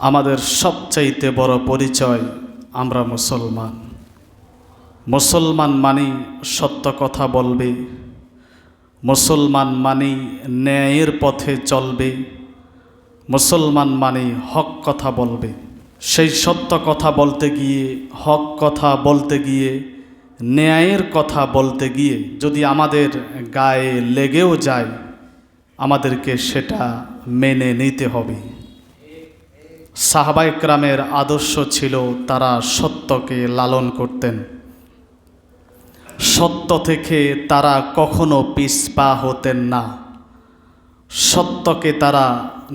আমাদের সবচাইতে বড় পরিচয় আমরা মুসলমান। মুসলমান মানেই সত্য কথা বলবে, মুসলমান মানেই ন্যায়ের পথে চলবে, মুসলমান মানেই হক কথা বলবে। সেই সত্য কথা বলতে গিয়ে, হক কথা বলতে গিয়ে, ন্যায়ের কথা বলতে গিয়ে যদি আমাদের গায়ে লেগেও যায়, আমাদেরকে সেটা মেনে নিতে হবে। সাহাবায়ে কেরামের আদর্শ ছিল তারা সত্যকে লালন করতেন। সত্য থেকে তারা কখনো পিছপা হতেন না। সত্যকে তারা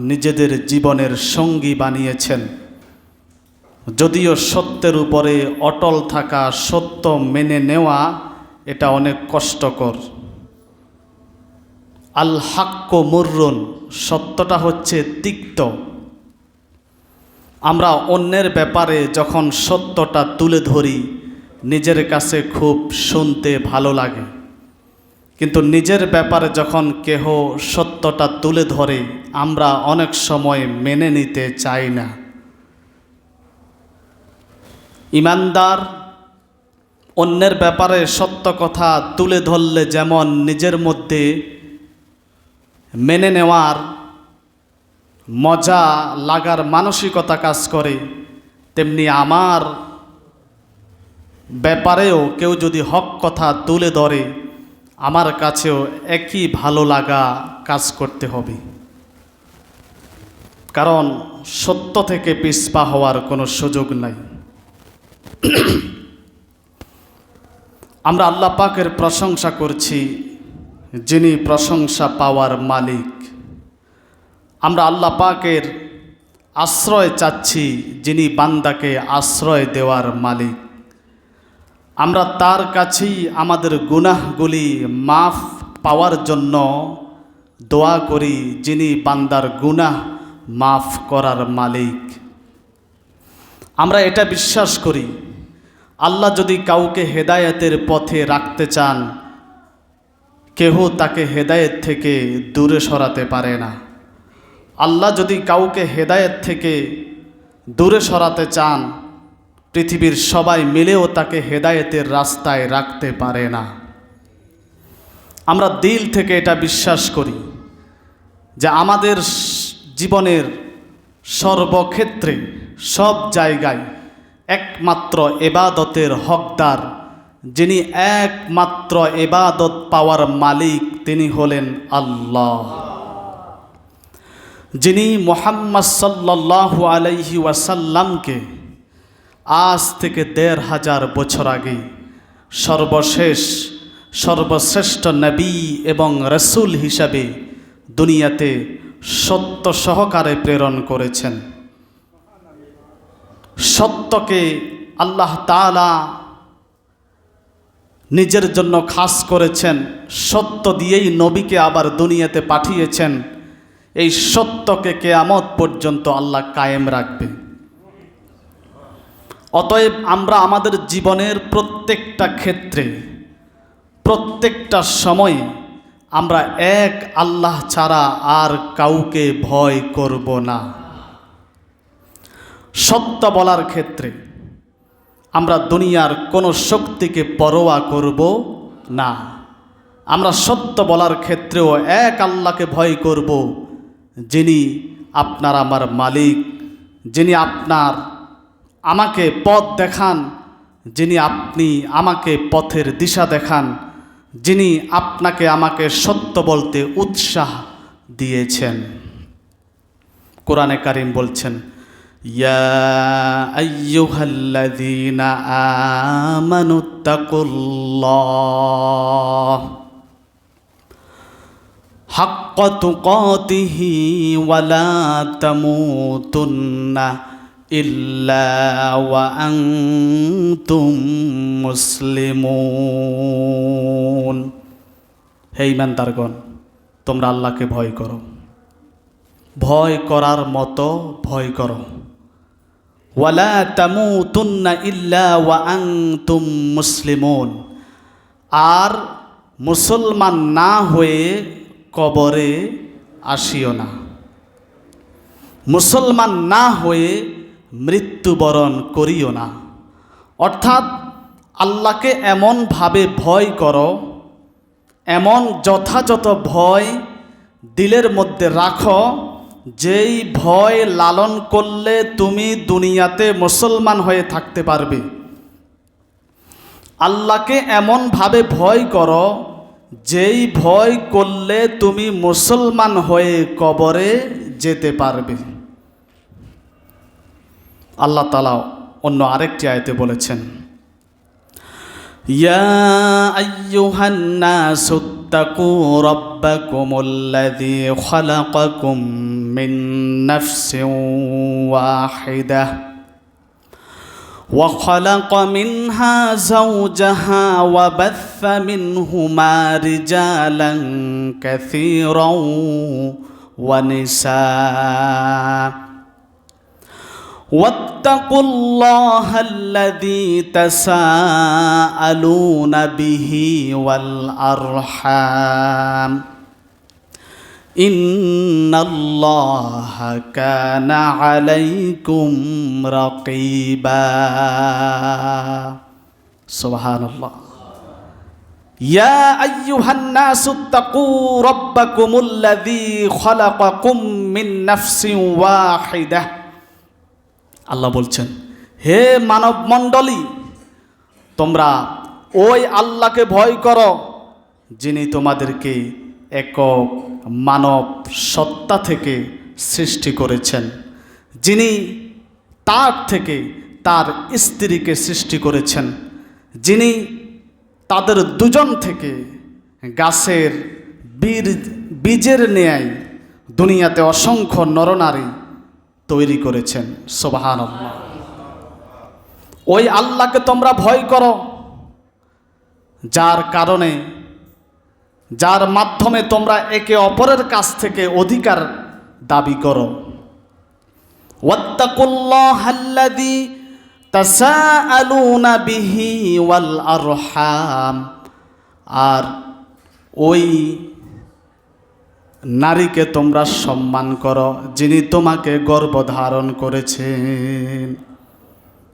নিজেদের জীবনের সঙ্গী বানিয়েছেন। যদিও সত্যের উপরে অটল থাকা, সত্য মেনে নেওয়া এটা অনেক কষ্টকর। আল হাক্কু মুররুন, সত্যটা হচ্ছে তিক্ত। আমরা অন্যের ব্যাপারে যখন সত্যটা তুলে ধরি, নিজের কাছে খুব শুনতে ভালো লাগে, কিন্তু নিজের ব্যাপারে যখন কেহ সত্যটা তুলে ধরে, আমরা অনেক সময় মেনে নিতে চাই না। ঈমানদার অন্যের ব্যাপারে সত্য কথা তুলে ধরলে যেমন নিজের মধ্যে মেনে নেওয়ার মজা লাগার মানসিকতা কাজ করে, তেমনি আমার ব্যাপারেও কেউ যদি হক কথা তুলে ধরে, আমার কাছেও একই ভালো লাগা কাজ করতে হবে। কারণ সত্য থেকে পিছপা হওয়ার কোনো সুযোগ নাই। আমরা আল্লাহ পাকের প্রশংসা করছি, যিনি প্রশংসা পাওয়ার মালিক। আমরা আল্লাহ পাকের আশ্রয় চাচ্ছি, যিনি বান্দাকে আশ্রয় দেওয়ার মালিক। আমরা তার কাছেই আমাদের গুনাহগুলি মাফ পাওয়ার জন্য দোয়া করি, যিনি বান্দার গুনাহ মাফ করার মালিক। আমরা এটা বিশ্বাস করি, আল্লাহ যদি কাউকে হেদায়েতের পথে রাখতে চান, কেহ তাকে হেদায়েত থেকে দূরে সরাতে পারে না। আল্লাহ যদি কাউকে হেদায়েত থেকে দূরে সরাতে চান, পৃথিবীর সবাই মিলেও তাকে হেদায়েতের রাস্তায় রাখতে পারে না। আমরা দিল থেকে এটা বিশ্বাস করি যে আমাদের জীবনের সর্বক্ষেত্রে, সব জায়গায় একমাত্র ইবাদতের হকদার, যিনি একমাত্র ইবাদত পাওয়ার মালিক, তিনি হলেন আল্লাহ। যিনি মুহাম্মদ সাল্লাল্লাহু আলাইহি ওয়াসাল্লামকে আজ থেকে ১৫০০ বছর আগে সর্বশ্রেষ্ঠ নবী এবং রসুল হিসাবে দুনিয়াতে সত্য সহকারে প্রেরণ করেছেন। সত্যকে আল্লাহ তাআলা নিজের জন্য খাস করেছেন, সত্য দিয়েই নবীকে আবার দুনিয়াতে পাঠিয়েছেন। এই সত্যকে কিয়ামত পর্যন্ত আল্লাহ কায়েম রাখবে। অতএব আমরা আমাদের জীবনের প্রত্যেকটা ক্ষেত্রে, প্রত্যেকটা সময়ে আমরা এক আল্লাহ ছাড়া আর কাউকে ভয় করব না। সত্য বলার ক্ষেত্রে আমরা দুনিয়ার কোনো শক্তিকে পরোয়া করব না। আমরা সত্য বলার ক্ষেত্রেও এক আল্লাহকে ভয় করব, যিনি আপনার আমার মালিক, যিনি আমাকে পথ দেখান, যিনি আপনি আমাকে পথের দিশা দেখান, যিনি আপনাকে আমাকে সত্য বলতে উৎসাহ দিয়েছেন। কোরআনে কারীম বলছেন, ইয়া আইয়ুহাল্লাযীনা আমানুত্তাকুল্লাহ হাক্কা তুকাতিহি ওয়া লা তামুতুন্না ইল্লা ওয়া আনতুম মুসলিমুন। হে ঈমানদারগণ, তোমরা আল্লাহকে ভয় করো, ভয় করার মতো ভয় করো। ওয়া লা তামুতুন্না ইল্লা ওয়া আনতুম মুসলিমুন, আর মুসলমান না হয়ে কবরে আসিও না। মুসলমান না হয়ে মৃত্যুবরণ করিও না। অর্থাৎ আল্লাহকে এমনভাবে ভয় করো, এমন যথাযথ ভয় দিলের মধ্যে রাখো, যেই ভয় লালন করলে তুমি দুনিয়াতে মুসলমান হয়ে থাকতে পারবে। আল্লাহকে এমনভাবে ভয় করো, যেই ভয় করলে তুমি মুসলমান হয়ে কবরে যেতে পারবে। আল্লাহ তাআলা অন্য আরেকটি আয়াতে বলেছেন, ইয়া আইয়ুহান নাসু ইত্তাকু রাব্বাকুমুল্লাযী খালাকাকুম মিন নাফসিন ওয়াহিদাহ وخلق منها زوجها وبث منهما رجالا كثيرا ونساء واتقوا الله الذي تساءلون به والأرحام ইন্নাল্লাহ কানা আলাইকুম রাকিবা। সুবহানাল্লাহ। ইয়া আইয়ুহান নাসু ইত্তাকু রাব্বাকুমুল্লাযী খালাকাকুম মিন নাফসিন ওয়াহিদাহ। আল্লাহ বলছেন, হে মানব মণ্ডলী, তোমরা ওই আল্লাহকে ভয় করো যিনি তোমাদেরকে একক মানব সত্তা থেকে সৃষ্টি করেছেন, যিনি তার থেকে তার স্ত্রীকে সৃষ্টি করেছেন, যিনি তাদের দুজন থেকে গাছের বীজের ন্যায় দুনিয়াতে অসংখ্য নরনারী তৈরি করেছেন। সুবহানাল্লাহ। ওই আল্লাহকে তোমরা ভয় করো, যার মাধ্যমে তোমরা একে অপরের কাছ থেকে অধিকার দাবি করো। ওয়াত্তাকুল্লাহাল্লাযী তাসাআলুনা বিহি ওয়াল আরহাম। আর ওই নারীকে তোমরা সম্মান করো যিনি তোমাকে গর্ভধারণ করেছেন,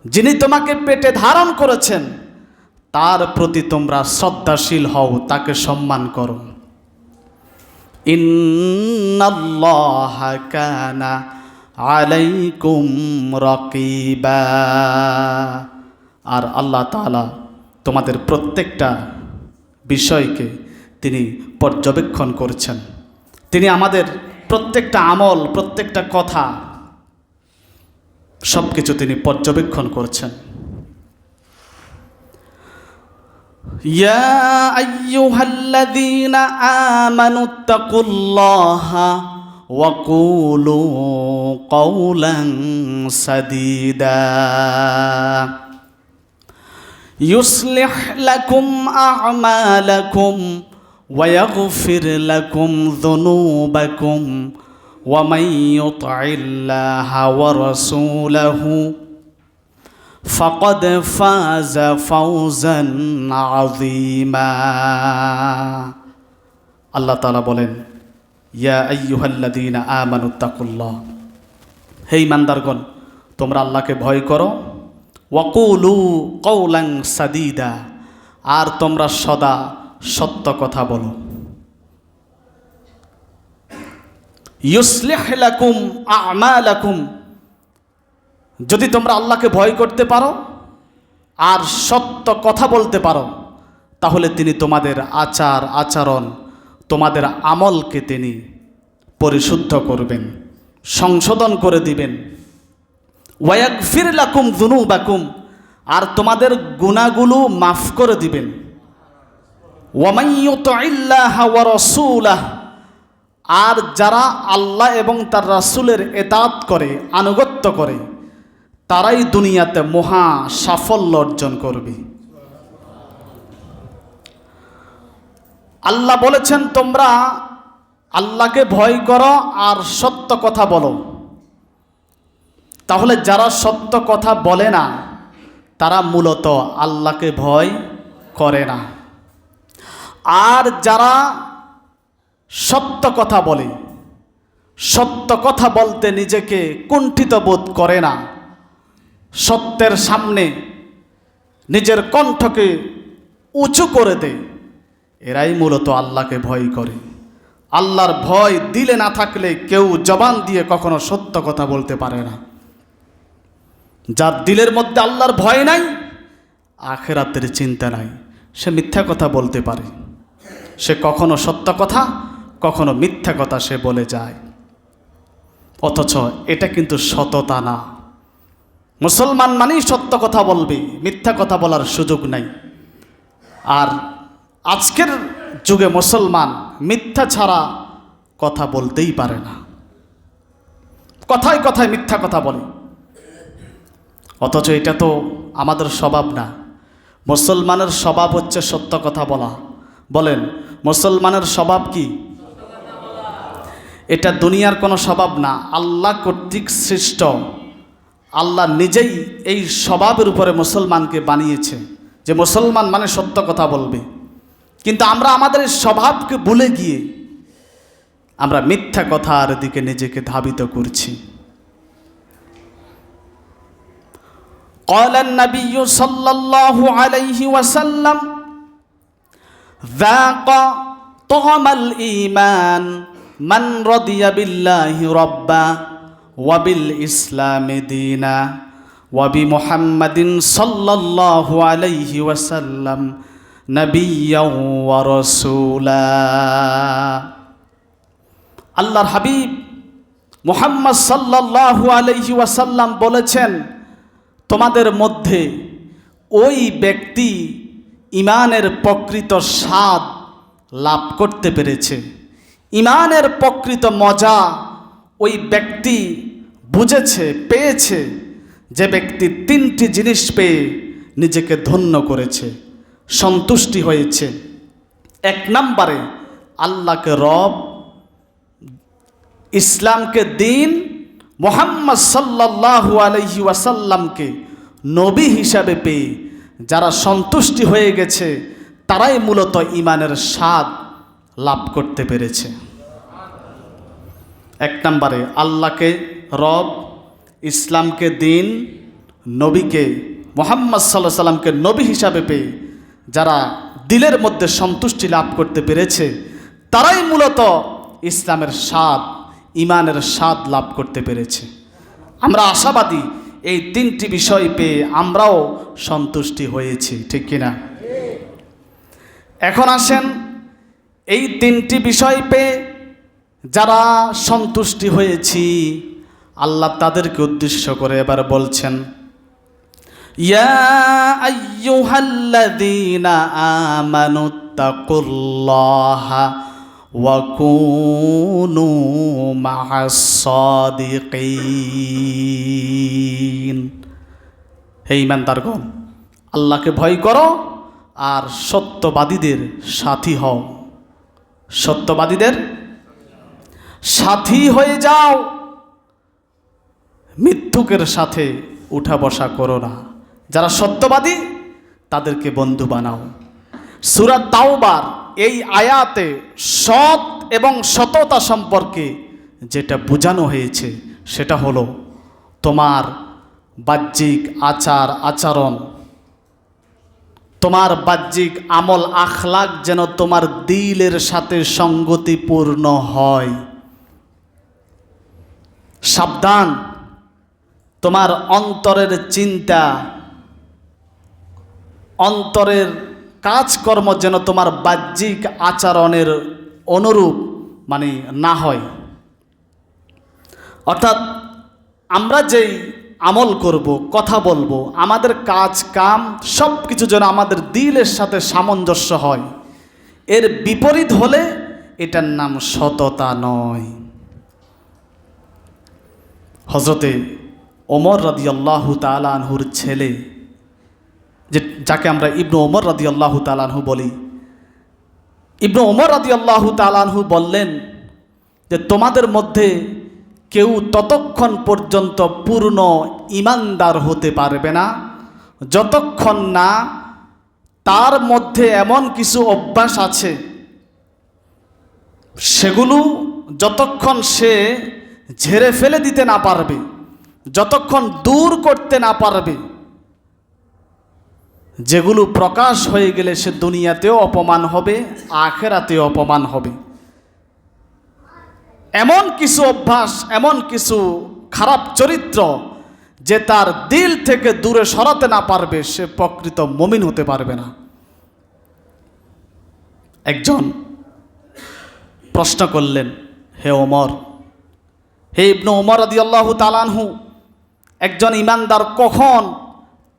যিনি তোমাকে পেটে ধারণ করেছেন, তার প্রতি তোমরা শ্রদ্ধাশীল হও, তাকে সম্মান করো। ইন্নাল্লাহা কানা আলাইকুম রাকিবা। আর আল্লাহ তাআলা তোমাদের প্রত্যেকটা বিষয়কে তিনি পর্যবেক্ষণ করছেন। তিনি আমাদের প্রত্যেকটা আমল, প্রত্যেকটা কথা, সব কিছু তিনি পর্যবেক্ষণ করছেন। ইয়া আইয়ুহাল্লাযীনা আমানুত্তাকুল্লাহা ওয়া কুলু কওলান সাদীদা ইউসলিহ লাকুম আ'মালাকুম ওয়া ইয়াগফির লাকুম যুনুবাকুম ওয়া মান ইউতি'ইল্লাহা ওয়া রাসূলাহু ফাকাদ ফাযা ফাওজান আযীমা। আল্লাহ তাআলা বলেন, ইয়া আইয়ুহাল্লাযীনা আমানুত্তাকুল্লাহ, হে ঈমানদারগণ, তোমরা আল্লাহকে ভয় করো। ওয়াকুলু কওলান সাদীদা, আর তোমরা সদা সত্য কথা বলো। ইউসলিহ লাকুম আ'মালাকুম, যদি তোমরা আল্লাহকে ভয় করতে পারো আর সত্য কথা বলতে পারো, তাহলে তিনি তোমাদের আচার আচরণ, তোমাদের আমলকে তিনি পরিশুদ্ধ করবেন, সংশোধন করে দিবেন। ওয়ায়াগফির লাকুম যুনুবাকুম, আর তোমাদের গুনাহগুলো মাফ করে দিবেন। ওয়া মান ইউতি'ইল্লাহা ওয়া রাসূলাহ, আর যারা আল্লাহ এবং তার রাসূলের ইতাআত করে, আনুগত্য করে, তারাই দুনিয়াতে মহা সাফল্য অর্জন করবে। আল্লাহ বলেছেন, তোমরা আল্লাহকে ভয় করো আর সত্য কথা বলো। তাহলে যারা সত্য কথা বলে না, তারা মূলত আল্লাহকে ভয় করে না। আর যারা সত্য কথা বলে, সত্য কথা বলতে নিজেকে কুণ্ঠিত বোধ করে না, সত্যের সামনে নিজের কণ্ঠকে উঁচু করে দেয়, এরাই মূলত আল্লাহকে ভয় করে। আল্লাহর ভয় দিলে না থাকলে কেউ জবান দিয়ে কখনো সত্য কথা বলতে পারে না। যার দিলের মধ্যে আল্লাহর ভয় নাই, আখিরাতের চিন্তা নাই, সে মিথ্যা কথা বলতে পারে। সে কখনো সত্য কথা, কখনো মিথ্যা কথা সে বলে যায়। অথচ এটা কিন্তু সততা না। মুসলমান মানেই সত্য কথা বলবে, মিথ্যা কথা বলার সুযোগ নাই। আর আজকের যুগে মুসলমান মিথ্যা ছাড়া কথা বলতেই পারে না, কথায় কথায় মিথ্যা কথা বলে। অথচ এটা তো আমাদের স্বভাব না। মুসলমানের স্বভাব হচ্ছে সত্য কথা বলা। বলেন, মুসলমানের স্বভাব কি? এটা দুনিয়ার কোনো স্বভাব না, আল্লাহ কর্তৃক সৃষ্ট। আল্লাহ নিজেই এই স্বভাবের উপরে মুসলমানকে বানিয়েছে যে মুসলমান মানে সত্য কথা বলবে। কিন্তু আমরা আমাদের এই স্বভাবকে ভুলে গিয়ে আমরা মিথ্যা কথার দিকে নিজেকে ধাবিত করছি। قال النبي صلى الله عليه وسلم ذاق طعم الإيمان من رضي بالله ربا وبالإسلام دينا وبمحمد صلى الله عليه وسلم نبيا ورسولا। আল্লাহর হাবিব মুহাম্মদ সাল্লাল্লাহু আলাইহি ওয়াসাল্লাম বলেছেন, তোমাদের মধ্যে ওই ব্যক্তি ঈমানের প্রকৃত স্বাদ লাভ করতে পেরেছে, ঈমানের প্রকৃত মজা ওই ব্যক্তি বুঝেছে, পেয়েছে, যে ব্যক্তি তিনটি জিনিস পেয়ে নিজেকে ধন্য করেছে, সন্তুষ্টি হয়েছে। এক নম্বরে আল্লাহকে রব, ইসলামকে দিন, মুহাম্মদ সাল্লাল্লাহু আলাইহি ওয়াসাল্লামকে নবী হিসাবে পেয়ে যারা সন্তুষ্টি হয়ে গেছে, তারাই মূলত ঈমানের স্বাদ লাভ করতে পেরেছে। এক নম্বরে আল্লাহকে রব, ইসলামকে দিন, নবীকে মুহাম্মদ সাল্লাল্লাহু আলাইহি সাল্লামকে নবী হিসাবে পেয়ে যারা দিলের মধ্যে সন্তুষ্টি লাভ করতে পেরেছে, তারাই মূলত ইসলামের স্বাদ, ঈমানের স্বাদ লাভ করতে পেরেছে। আমরা আশাবাদী এই তিনটি বিষয় পেয়ে আমরাও সন্তুষ্টি হয়েছি, ঠিক কিনা? এখন আসেন, এই তিনটি বিষয় পেয়ে যারা সন্তুষ্টি হয়েছি, আল্লাহ তাদেরকে উদ্দেশ্য করে এবার বলছেন, ইয়া আইয়ুহাল্লাযীনা আমানুত্তাকুল্লাহা ওয়া কুনু মা'আস সাদিকিন। হে ঈমানদারগণ, আল্লাহকে ভয় করো আর সত্যবাদীদের সাথী হও, সত্যবাদীদের সাথী হয়ে যাও, মিথ্যুকের সাথে উঠা বসা করো না। যারা সত্যবাদী তাদেরকে বন্ধু বানাও। সূরা তাওবার এই আয়াতে সৎ এবং সততা সম্পর্কে যেটা বোঝানো হয়েছে সেটা হলো তোমার বাহ্যিক আচার আচরণ, তোমার বাহ্যিক আমল আখলাক যেন তোমার দিলের সাথে সঙ্গতিপূর্ণ হয়। সাবধান, তোমার অন্তরের চিন্তা, অন্তরের কাজকর্ম যেন তোমার বাহ্যিক আচরণের অনুরূপ না হয়। অর্থাৎ আমরা যেই আমল করব, কথা বলবো, আমাদের কাজ কাম সব কিছু যেন আমাদের দিলের সাথে সামঞ্জস্য হয়। এর বিপরীত হলে এটার নাম সততা নয়। হযরতে ওমর রাদিয়াল্লাহু তাআলা আনহুর ছেলে, যাকে আমরা ইবনে ওমর রাদিয়াল্লাহু তাআলা আনহু বলি, ইবনে ওমর রাদিয়াল্লাহু তাআলা আনহু বললেন যে তোমাদের মধ্যে কেউ ততক্ষণ পর্যন্ত পূর্ণ ঈমানদার হতে পারবে না যতক্ষণ না তার মধ্যে এমন কিছু অভ্যাস আছে সেগুলো যতক্ষণ সে ঝেড়ে ফেলে দিতে না পারবে, যতক্ষণ দূর করতে না পারবে, যেগুলো প্রকাশ হয়ে গেলে সে দুনিয়াতেও অপমান হবে, আখিরাতেও অপমান হবে। এমন কিছু অভ্যাস, এমন কিছু খারাপ চরিত্র যে তার দিল থেকে দূরে সরাতে না পারবে, সে প্রকৃত মুমিন হতে পারবে না। একজন প্রশ্ন করলেন, হে ওমর, হে ইবনে ওমর রাদিয়াল্লাহু তাআলা আনহু, একজন ইমানদার কখন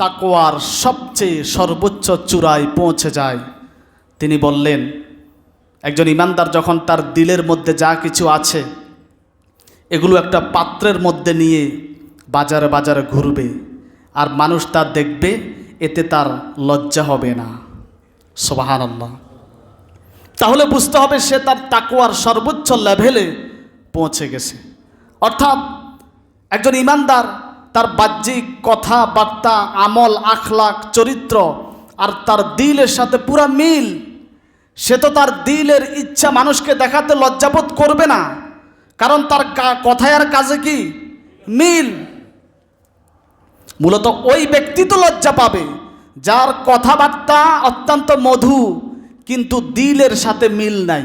তাকওয়ার সবচেয়ে সর্বোচ্চ চূড়ায় পৌঁছে যায়? তিনি বললেন, একজন ইমানদার যখন তার দিলের মধ্যে যা কিছু আছে এগুলো একটা পাত্রের মধ্যে নিয়ে বাজারে বাজারে ঘুরবে, আর মানুষ তা দেখবে, এতে তার লজ্জা হবে না। সুবহানাল্লাহ। তাহলে বুঝতে হবে সে তার তাকওয়ার সর্বোচ্চ লেভেলে পৌঁছে গেছে। অর্থাৎ একজন ইমানদার তার বাহ্যিক কথাবার্তা, আমল, আখলাক, চরিত্র আর তার দিলের সাথে পুরা মিল। সে তো তার দিলের ইচ্ছা মানুষকে দেখাতে লজ্জাবোধ করবে না, কারণ তার কথায় আর কাজে কি মিল। মূলত ওই ব্যক্তি তো লজ্জা পাবে যার কথাবার্তা অত্যন্ত মধু কিন্তু দিলের সাথে মিল নাই।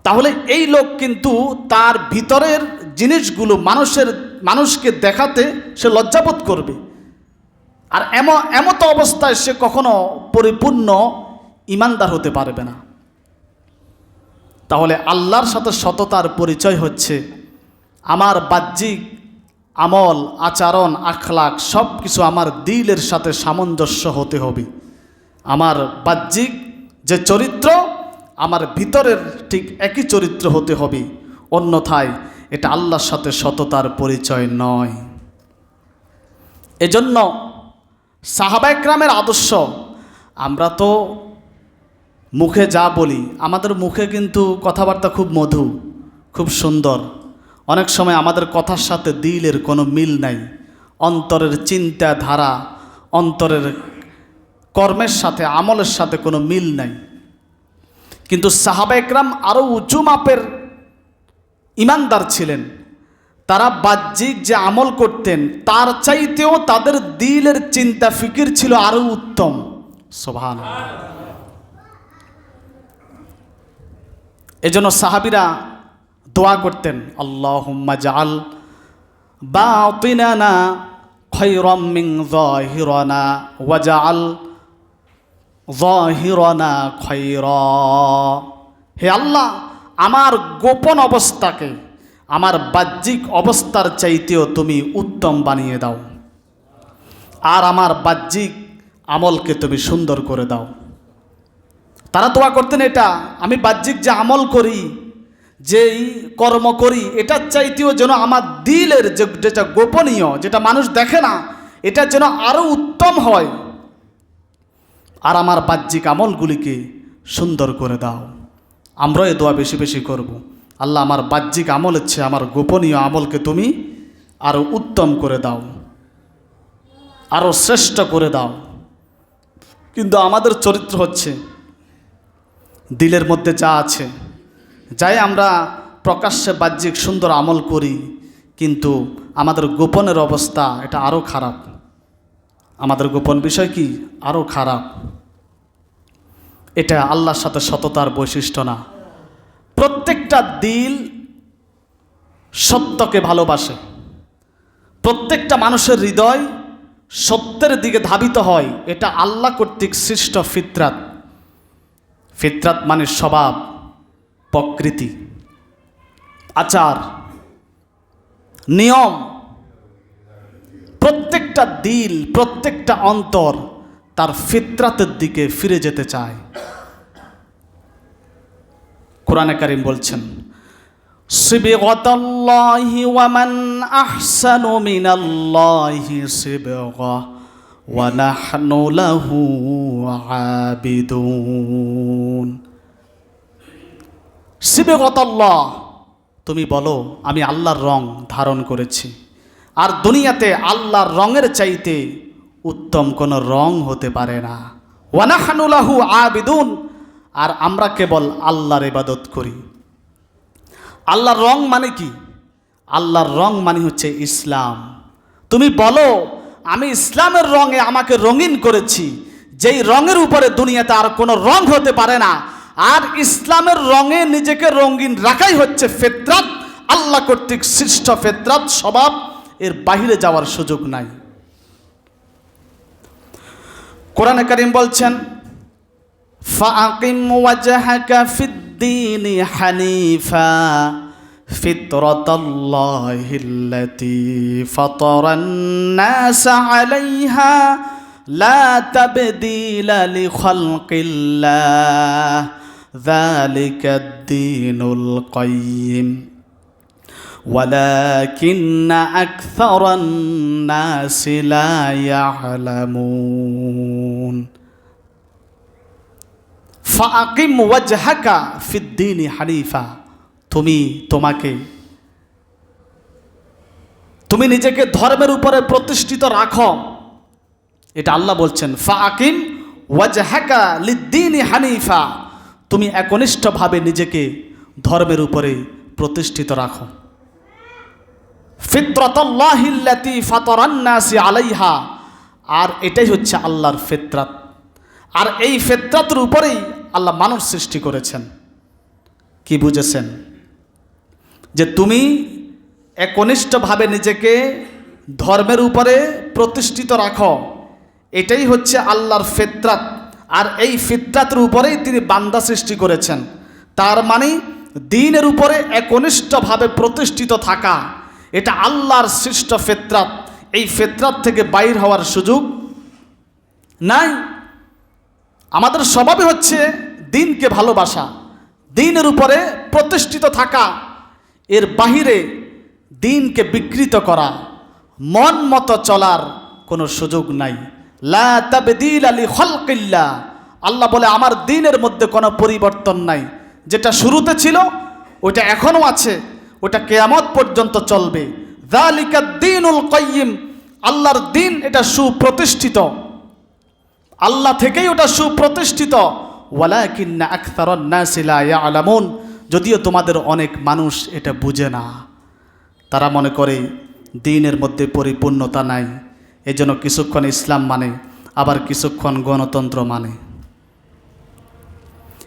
তাহলে এই লোক কিন্তু তার ভিতরের জিনিসগুলো মানুষকে দেখাতে সে লজ্জাবোধ করবে, আর এমতো অবস্থায় সে কখনো পরিপূর্ণ ইমানদার হতে পারবে না। তাহলে আল্লাহর সাথে সততার পরিচয় হচ্ছে আমার বাহ্যিক আমল, আচরণ, আখলাক সব কিছু আমার দিলের সাথে সামঞ্জস্য হতে হবে। আমার বাহ্যিক যে চরিত্র আমার ভিতরের ঠিক একই চরিত্র হতে হবে, অন্যথায় এটা আল্লাহর সাথে সততার পরিচয় নয়। এজন্য সাহাবায়ে কেরামের আদর্শ, আমরা তো মুখে যা বলি, আমাদের মুখে কিন্তু কথাবার্তা খুব মধু, খুব সুন্দর, অনেক সময় আমাদের কথার সাথে দিলের কোনো মিল নাই, অন্তরের চিন্তাধারা, অন্তরের কর্মের সাথে, আমলের সাথে কোনো মিল নাই। কিন্তু সাহাবায়ে কেরাম আরও উঁচু মাপের ইমানদার ছিলেন। তারা বাহ্যিক যে আমল করতেন তার চাইতেও তাদের দিলের চিন্তা ফিকির ছিল আরও উত্তম। সুবহানাল্লাহ। এজন্য সাহাবীরা দোয়া করতেন, আল্লাহুম্মা জাআল বাতিনানা খায়রাম মিন যাহিরানা ওয়াজআল যাহিরানা খায়রা। হে আল্লাহ, আমার গোপন অবস্থাকে আমার বাহ্যিক অবস্থার চাইতেও তুমি উত্তম বানিয়ে দাও, আর আমার বাহ্যিক আমলকে তুমি সুন্দর করে দাও। তারা দোয়া করতেন এটা, আমি বাহ্যিক যে আমল করি, যেই কর্ম করি, এটার চাইতেও যেন আমার দিলের যেটা গোপনীয়, যেটা মানুষ দেখে না, এটা যেন আরও উত্তম হয়, আর আমার বাহ্যিক আমলগুলিকে সুন্দর করে দাও। আমরাও এই দোয়া বেশি বেশি করব, আল্লাহ আমার বাহ্যিক আমল হচ্ছে আমার গোপনীয় আমলকে তুমি আরও উত্তম করে দাও, আরও শ্রেষ্ঠ করে দাও। কিন্তু আমাদের চরিত্র হচ্ছে দিলের মধ্যে যা আছে, যাই আমরা প্রকাশ্যে বাহ্যিক সুন্দর আমল করি, কিন্তু আমাদের গোপনের অবস্থা এটা আরও খারাপ। আমাদের গোপন বিষয় কি আরও খারাপ। এটা আল্লাহর সাথে সততার বৈশিষ্ট্য না। প্রত্যেকটা দিল সত্যকে ভালোবাসে, প্রত্যেকটা মানুষের হৃদয় সত্যের দিকে ধাবিত হয়, এটা আল্লাহ কর্তৃক সৃষ্ট ফিতরাত। ফিতরাত মানে স্বভাব, প্রকৃতি, আচার, নিয়ম। প্রত্যেকটা দিল, প্রত্যেকটা অন্তর তার ফিতরাতের দিকে ফিরে যেতে চায়। কোরআনে কারীম বলছেন, সিবগাতাল্লাহি ওয়া মান আহসানু মিনাল্লাহি সিবগা ওয়া নাহনু লাহু আবিদুন। সিবগাতাল্লাহ, তুমি বলো আমি আল্লাহর রং ধারণ করেছি, আর দুনিয়াতে আল্লাহর রঙের চাইতে উত্তম কোনো রং হতে পারে না। ওয়া নাহনু লাহু আবিদুন, আর আমরা কেবল আল্লাহর ইবাদত করি। আল্লাহর রং মানে কি? আল্লাহর রং মানে হচ্ছে ইসলাম। তুমি বলো আমি ইসলামের রঙে আমাকে রঙিন করেছি, যেই রঙের উপরে দুনিয়াতে আর কোনো রং হতে পারে না। আর ইসলামের রঙে নিজেকে রঙিন রাখাই হচ্ছে ফিতরাত, আল্লাহ কর্তৃক সৃষ্ট ফিতরাত স্বভাব। এর বাহিরে যাওয়ার সুযোগ নাই। কোরআনে কারীম বলছেন ফাআকিম ওয়াজহাকা ফিদ্দীনি হানিফা ফিতরাতাল্লাহিল্লাতী ফাতারান নাস আলাইহা লা তাবদীলা লিখালকিল্লাহ যালিকাদ-দীনুল কাইয়্যিম ওয়ালাকিন্না আকসারান নাসি লা ইয়ালামুন। ফাআকিম ওয়াজহাকা ফিদ্দীনি হানিফা, তুমি নিজেকে ধর্মের উপরে প্রতিষ্ঠিত রাখো। এটা আল্লাহ বলছেন, ফাআকিম ওয়াজহাকা লিদ্দীনি হানিফা, তুমি একনিষ্ঠভাবে নিজেকে ধর্মের উপরে প্রতিষ্ঠিত রাখো। ফিতরাতাল্লাহিল্লাতী ফাতারান নাসি আলাইহা, আর এটাই হচ্ছে আল্লাহর ফিতরাত। আর এই ফিতরাতের উপরেই আল্লাহ মানুষ সৃষ্টি করেছেন। কি বুঝেছেন? যে তুমি একনিষ্ঠভাবে নিজেকে ধর্মের উপরে প্রতিষ্ঠিত রাখো, এটাই হচ্ছে আল্লাহর ফিতরাত। আর এই ফিতরাতের উপরেই তিনি বান্দা সৃষ্টি করেছেন। তার মানে দ্বীনের উপরে একনিষ্ঠভাবে প্রতিষ্ঠিত থাকা, এটা আল্লাহর সৃষ্ট ফিতরাত। এই ফিতরাত থেকে বাইর হওয়ার সুযোগ নাই। আমাদের স্বভাবই হচ্ছে দ্বীনকে ভালোবাসা, দ্বীনের উপরে প্রতিষ্ঠিত থাকা। এর বাহিরে দ্বীনকে বিকৃত করা, মন মতো চলার কোনো সুযোগ নাই। লা তাবদীলা লিখালকিল্লাহ, আল্লাহ বলে আমার দ্বীনের মধ্যে কোনো পরিবর্তন নাই। যেটা শুরুতে ছিল ওটা এখনও আছে, ওটা কিয়ামত পর্যন্ত চলবে। যালিকাদ-দীনুল কাইয়্যিম, আল্লাহর দ্বীন এটা সুপ্রতিষ্ঠিত, আল্লাহ থেকেই ওটা সুপ্রতিষ্ঠিত। ওয়ালাকিন্না আকসারান নাসি লা ইয়ালামুন, যদিও তোমাদের অনেক মানুষ এটা বুঝে না। তারা মনে করে দ্বীনের মধ্যে পরিপূর্ণতা নাই, এজন্য কিছুক্ষণ ইসলাম মানে, আবার কিছুক্ষণ গণতন্ত্র মানে,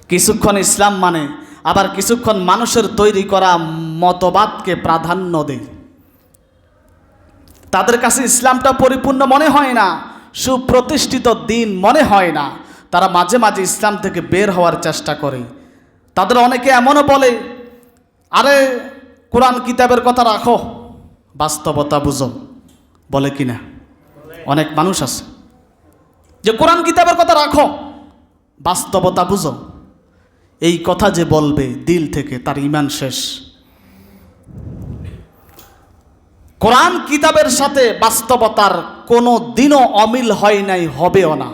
কিছুক্ষণ ইসলাম মানে, আবার কিছুক্ষণ মানুষের তৈরি করা মতবাদকে প্রাধান্য দেয়। তাদের কাছে ইসলামটা পরিপূর্ণ মনে হয় না, সুপ্রতিষ্ঠিত দ্বীন মনে হয় না। তারা মাঝে মাঝে ইসলাম থেকে বের হওয়ার চেষ্টা করে। তাদের অনেকে এমনও বলে, আরে কোরআন কিতাবের কথা রাখো, বাস্তবতা বুঝো। বলে কি না? অনেক মানুষ আছে যে কোরআন কিতাবের কথা রাখো, বাস্তবতা বুঝো। এই কথা যে বলবে দিল থেকে, তার ঈমান শেষ। কোরআন কিতাবের সাথে বাস্তবতার কোনো দিনও অমিল হয় নাই, হবেও না।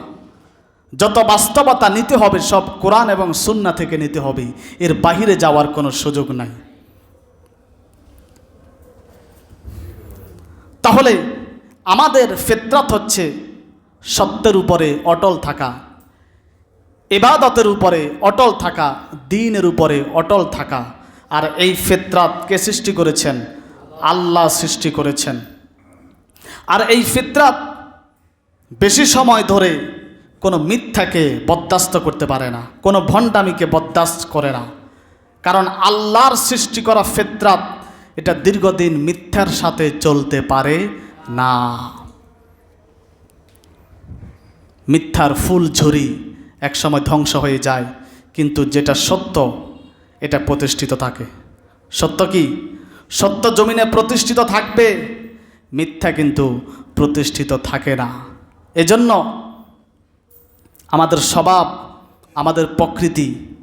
যত বাস্তবতা নিতে হবে সব কোরআন এবং সুন্নাহ থেকে নিতে হবে, এর বাহিরে যাওয়ার কোনো সুযোগ নাই। তাহলে আমাদের ফিতরাত হচ্ছে সত্যের উপরে অটল থাকা, ইবাদতের উপরে অটল থাকা, দ্বীনের উপরে অটল থাকা। আর এই ফিতরাত কে সৃষ্টি করেছেন? আল্লাহ সৃষ্টি করেছেন। আর এই ফিতরাত বেশি সময় ধরে কোনো মিথ্যাকে বরদাস্ত করতে পারে না, কোনো ভণ্ডামিকে বরদাস্ত করে না। কারণ আল্লাহর সৃষ্টি করা ফিতরাত এটা দীর্ঘদিন মিথ্যার সাথে চলতে পারে না। মিথ্যার ফুল ঝুরি একসময় ধ্বংস হয়ে যায়, কিন্তু যেটা সত্য এটা প্রতিষ্ঠিত থাকে। সত্য কি? সত্য জমিনে প্রতিষ্ঠিত থাকবে, মিথ্যা কিন্তু প্রতিষ্ঠিত থাকে না। এজন্য আমাদের স্বভাব, আমাদের প্রকৃতি,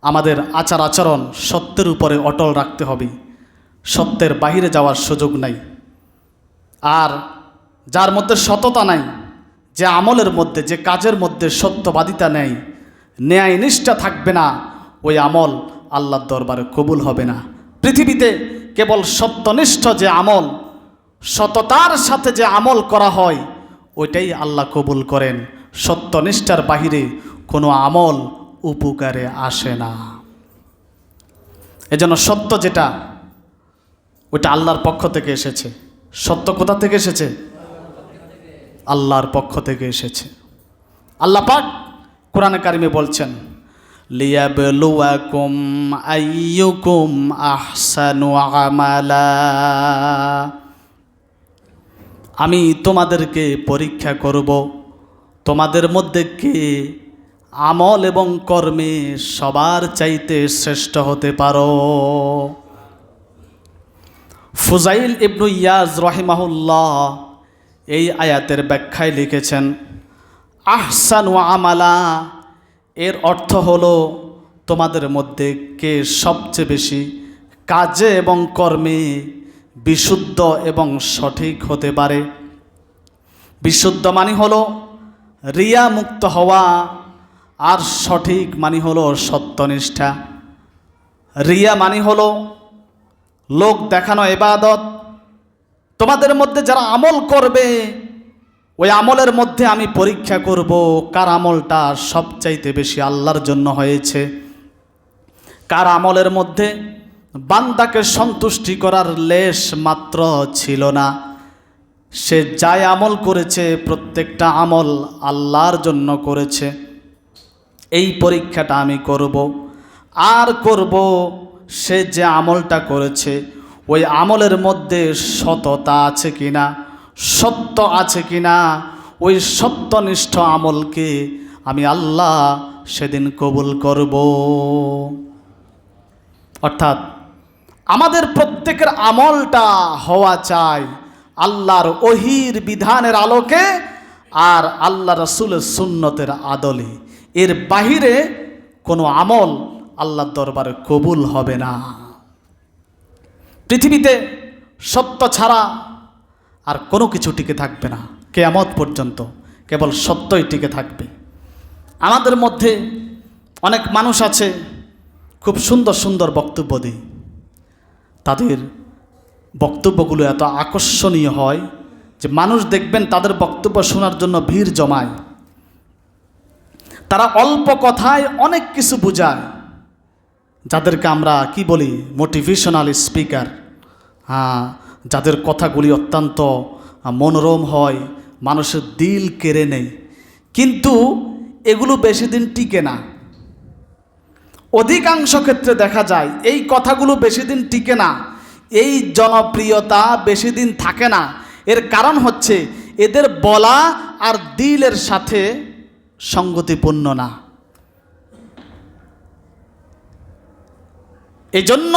আমাদের আচার আচরণ সত্যের উপরে অটল রাখতে হবে। সত্যের বাহিরে যাওয়ার সুযোগ নাই। আর যার মধ্যে সততা নাই, যে আমলের মধ্যে, যে কাজের মধ্যে সত্যবাদিতা নেই, ন্যায় নিষ্ঠা থাকবে না, ওই আমল আল্লাহর দরবারে কবুল হবে না। পৃথিবীতে কেবল সত্যনিষ্ঠ যে আমল, সততার সাথে যে আমল করা হয়, ওইটাই আল্লাহ কবুল করেন। সত্যনিষ্ঠার বাহিরে কোনো আমল উপকারে আসে না। এজন্য সত্য যেটা, ওইটা আল্লাহর পক্ষ থেকে এসেছে। সত্য কোথা থেকে এসেছে? আল্লাহর পক্ষ থেকে এসেছে। আল্লাহ পাক কোরআনে কারিমে বলছেন, লিয়াবলুয়াকুম আইয়ুকুম আহসানু আমালা, আমি তোমাদেরকে পরীক্ষা করব তোমাদের মধ্যে কে আমল এবং কর্মে সবার চাইতে শ্রেষ্ঠ হতে পারো। ফুজাইল ইবনু ইয়াজ রাহিমাহুল্লাহ এই আয়াতের ব্যাখ্যায় লিখেছেন, আহসানু আমালা এর অর্থ হলো তোমাদের মধ্যে কে সবচেয়ে বেশি কাজে এবং কর্মে বিশুদ্ধ এবং সঠিক হতে পারে। বিশুদ্ধ মানে হলো রিয়া মুক্ত হওয়া, আর সঠিক মানে হলো সত্যনিষ্ঠা। রিয়া মানে হলো লোক দেখানো ইবাদত। তোমাদের মধ্যে যারা আমল করবে, ওই আমলের মধ্যে আমি পরীক্ষা করব কার আমলটা সবচাইতে বেশি আল্লাহর জন্য হয়েছে, কার আমলের মধ্যে বান্দাকে সন্তুষ্টি করার লেশ মাত্র ছিল না। সে যাই আমল করেছে প্রত্যেকটা আমল আল্লাহর জন্য করেছে। এই পরীক্ষাটা আমি করব। আর করব সে যে আমলটা করেছে ওই আমলের মধ্যে সততা আছে কিনা, সত্য আছে কিনা। ওই সত্যনিষ্ঠ আমলকে আমি আল্লাহ সেদিন কবুল করব। অর্থাৎ আমাদের প্রত্যেকের আমলটা হওয়া চাই আল্লাহর ওহির বিধানের আলোকে আর আল্লাহ রাসূলের সুন্নতের আদলে। এর বাহিরে কোনো আমল আল্লাহর দরবারে কবুল হবে না। পৃথিবীতে সত্য ছাড়া আর কোনো কিছু টিকে থাকবে না। কিয়ামত পর্যন্ত কেবল সত্যই টিকে থাকবে। আমাদের মধ্যে অনেক মানুষ আছে খুব সুন্দর সুন্দর বক্তব্য দেয়, তাদের বক্তব্যগুলো এত আকর্ষণীয় হয় যে মানুষ দেখবেন তাদের বক্তব্য শোনার জন্য ভিড় জমায়। তারা অল্প কথায় অনেক কিছু বোঝায়, যাদেরকে আমরা কি বলি মোটিভেশনাল স্পিকার। যাদের কথাগুলি অত্যন্ত মনোরম হয়, মানুষের দিল কেড়ে নেয়, কিন্তু এগুলো বেশি দিন টিকে না। অধিকাংশ ক্ষেত্রে দেখা যায় এই কথাগুলো বেশি দিন টিকে না, এই জনপ্রিয়তা বেশি দিন থাকে না। এর কারণ হচ্ছে এদের বলা আর দিলের সাথে সঙ্গতিপূর্ণ না। এজন্য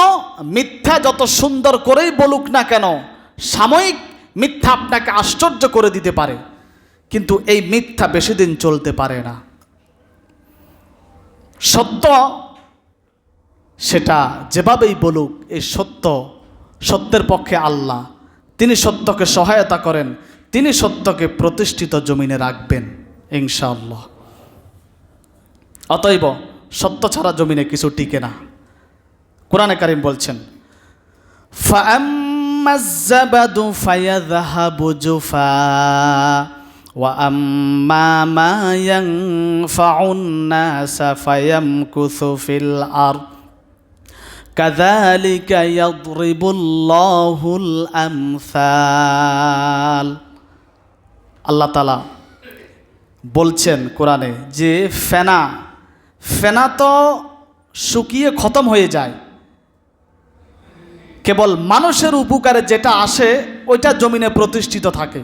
মিথ্যা যত সুন্দর করেই বলুক না কেন, সাময়িক মিথ্যা আপনাকে আশ্চর্য করে দিতে পারে, কিন্তু এই মিথ্যা বেশি দিন চলতে পারে না। সত্য সেটা যেভাবেই বলুক, এই সত্যের পক্ষে আল্লাহ, তিনি সত্যকে সহায়তা করেন, তিনি সত্যকে প্রতিষ্ঠিত জমিনে রাখবেন ইনশাআল্লাহ। অতএব সত্য ছাড়া জমিনে কিছু টিকে না। কোরআনে কারীম বলছেন, ফাআম্মায-যাবাদু ফায়াযহাবু জুফা ওয়া আম্মা মা ইয়ানফাউন নাসা ফায়ামকুসু ফিল আরদ কাযালিকা ইয়াদরিবুল্লাহুল আমসাল। আল্লাহ তাআলা বলছেন কোরআনে যে ফেনা তো শুকিয়ে খতম হয়ে যায়, কেবল মানুষের উপকারে যেটা আসে ওইটা জমিনে প্রতিষ্ঠিত থাকে।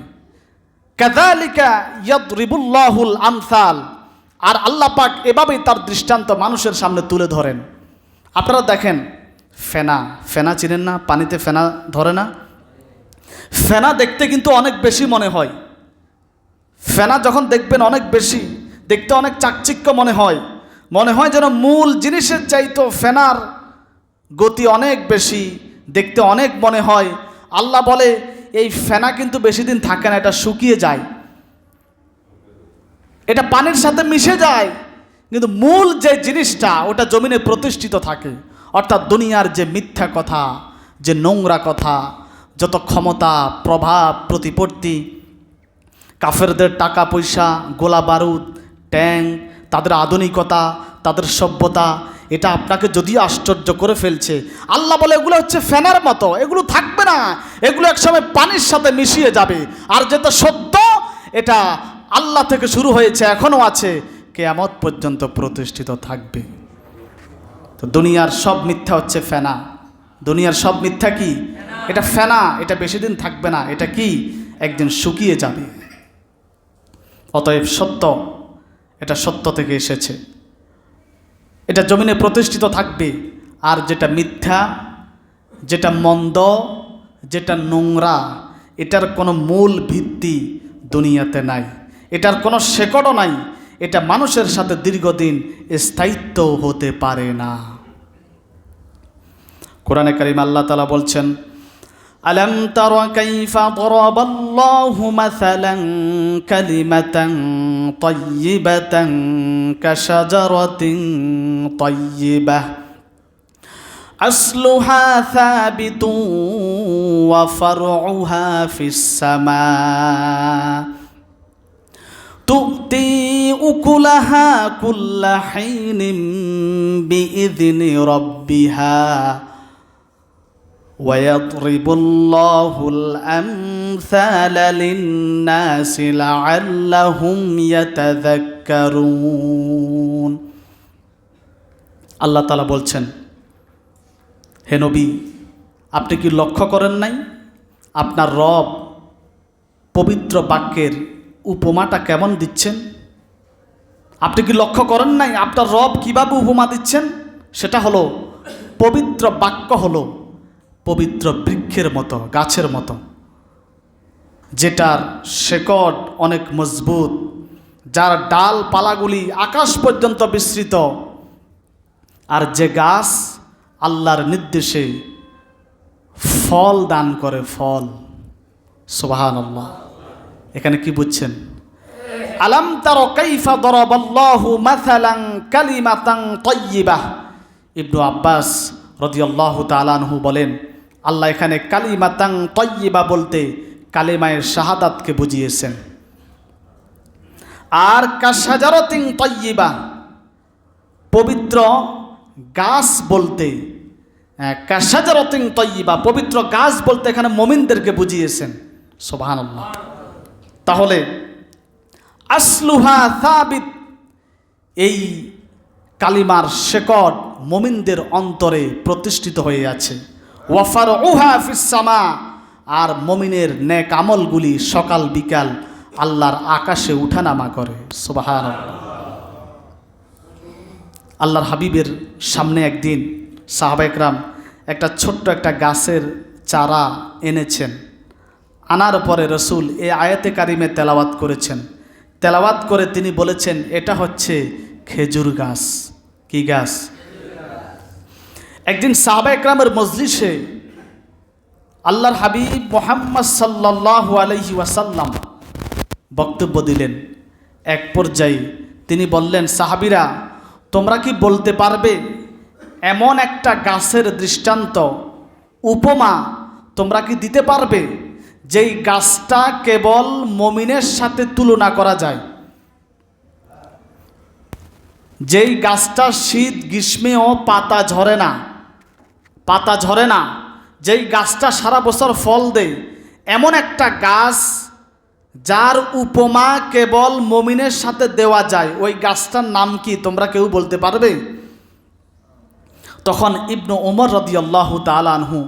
কাযালিকা ইয়াদরিবুল্লাহুল আমসাল। আর আল্লাহ পাক এভাবেই তার দৃষ্টান্ত মানুষের সামনে তুলে ধরেন। আপনারা দেখেন ফেনা চিনেন না? পানিতে ফেনা ধরে না? ফেনা দেখতে কিন্তু অনেক বেশি মনে হয়। ফেনা যখন দেখবেন অনেক বেশি দেখতে অনেক চাকচিক্য মনে হয় যেন মূল জিনিসের চাইতো ফেনার গতি অনেক বেশি, দেখতে অনেক মনে হয়। আল্লাহ বলে এই ফেনা কিন্তু বেশি দিন থাকে না, এটা শুকিয়ে যায়, এটা পানির সাথে মিশে যায়, কিন্তু মূল যে জিনিসটা ওটা জমিনে প্রতিষ্ঠিত থাকে। অর্থাৎ দুনিয়ার যে মিথ্যা কথা, যে নোংরা কথা, যত ক্ষমতা, প্রভাব, প্রতিপত্তি, কাফেরদের টাকা পয়সা, গোলা বারুদ, ট্যাঙ্ক, তাদের আধুনিকতা, তাদের সভ্যতা, এটা আপনাকে যদিও আশ্চর্য করে ফেলছে, আল্লাহ বলে এগুলো হচ্ছে ফেনার মতো, এগুলো থাকবে না, এগুলো একসময় পানির সাথে মিশিয়ে যাবে। আর যেটা সত্য এটা আল্লাহ থেকে শুরু হয়েছে, এখনও আছে, কিয়ামত পর্যন্ত প্রতিষ্ঠিত থাকবে। তো দুনিয়ার সব মিথ্যা হচ্ছে ফেনা। দুনিয়ার সব মিথ্যা কি? এটা ফেনা, এটা বেশি দিন থাকবে না, এটা কি একদিন শুকিয়ে যাবে। অতএব সত্য, এটা সত্য থেকে এসেছে, এটা জমিনে প্রতিষ্ঠিত থাকবে। আর যেটা মিথ্যা, যেটা মন্দ, যেটা নোংরা, এটার কোনো মূল ভিত্তি দুনিয়াতে নাই, এটার কোনো শেকড়ও নাই, এটা মানুষের সাথে দীর্ঘদিন স্থায়িত্ব হতে পারে না। কোরআনে কারীম আল্লাহ তাআলা বলছেন, আলাম তারা কাইফা দরাবাল্লাহু মাসালান কালিমাতান তাইয়্যিবাতান কাশাজারাতিন তাইয়্যিবাহ আসলুহা সাবিতুন ওয়া ফারউহা ফিস সামা তু'তি উকুলাহা কুল্লা হিনিন বিইذনি রাব্বিহা ويضرب الله الأمثال للناس لعلهم يتذكرون। আল্লাহ তাআলা বলছেন, হে নবী, আপনি কি লক্ষ্য করেন নাই আপনার রব পবিত্র বাক্যের উপমাটা কেমন দিচ্ছেন? আপনি কি লক্ষ্য করেন নাই আপনার রব কিভাবে উপমা দিচ্ছেন? সেটা হলো পবিত্র বাক্য হলো পবিত্র বৃক্ষের মতো, গাছের মতো, যেটার শেকড় অনেক মজবুত, যার ডালপালাগুলি আকাশ পর্যন্ত বিস্তৃত, আর যে গাছ আল্লাহর নির্দেশে ফল দান করে, ফল। সুবহানাল্লাহ। এখানে কি বুঝছেন? আলাম তারা কাইফা দরাবাল্লাহু মাসালান কালিমাতান তাইয়্যিবাহ। ইবনু আব্বাস রাদিয়াল্লাহু তাআলা আনহু বলেন, আল্লাহ এখানে কালিমাতান তাইয়্যিবা বলতে কালেমায়ে শাহাদাতকে বুঝিয়েছেন। আর কাশাজারাতিন তাইয়্যিবা পবিত্র গাছ বলতে, কাশাজারাতিন তাইয়্যিবা পবিত্র গাছ বলতে এখানে মুমিনদেরকে বুঝিয়েছেন। সুবহানাল্লাহ। তাহলে আসলুহা সাবিত, এই কালিমার শেকড় মুমিনদের অন্তরে প্রতিষ্ঠিত হয়ে আছে। ওয়া ফারউহা ফিস সামা, আর মুমিনের নেক আমলগুলি সকাল বিকাল আল্লাহর আকাশে উঠানামা করে। সুবহানাল্লাহ। আল্লাহর হাবিবের সামনে একদিন সাহাবা একরাম একটা ছোট্ট একটা গাছের চারা এনেছেন। আনার পরে রসুল এই আয়াতে কারিমে তেলাওয়াত করেছেন। তেলাওয়াত করে তিনি বলেছেন, এটা হচ্ছে খেজুর গাছ। কি গাছ? একদিন সাহাবা একরামের মজলিসে আল্লাহর হাবিব মুহাম্মদ সাল্লাল্লাহু আলাইহি ওয়াসাল্লাম বক্তব্য দিলেন। এক পর্যায়ে তিনি বললেন, সাহাবীরা, তোমরা কি বলতে পারবে এমন একটা গাছের দৃষ্টান্ত, উপমা তোমরা কি দিতে পারবে যেই গাছটা কেবল মুমিনের সাথে তুলনা করা যায়, যেই গাছটা শীত গ্রীষ্মেও পাতা ঝরে না, পাতা ঝরে না, যেই গাছটা সারা বছর ফল দেয়, এমন একটা গাছ যার উপমা কেবল মুমিনের সাথে দেওয়া যায়, ওই গাছটার নাম কি তোমরা কেউ বলতে পারবে? তখন ইবনু ওমর রাদিয়াল্লাহু তাআলা আনহু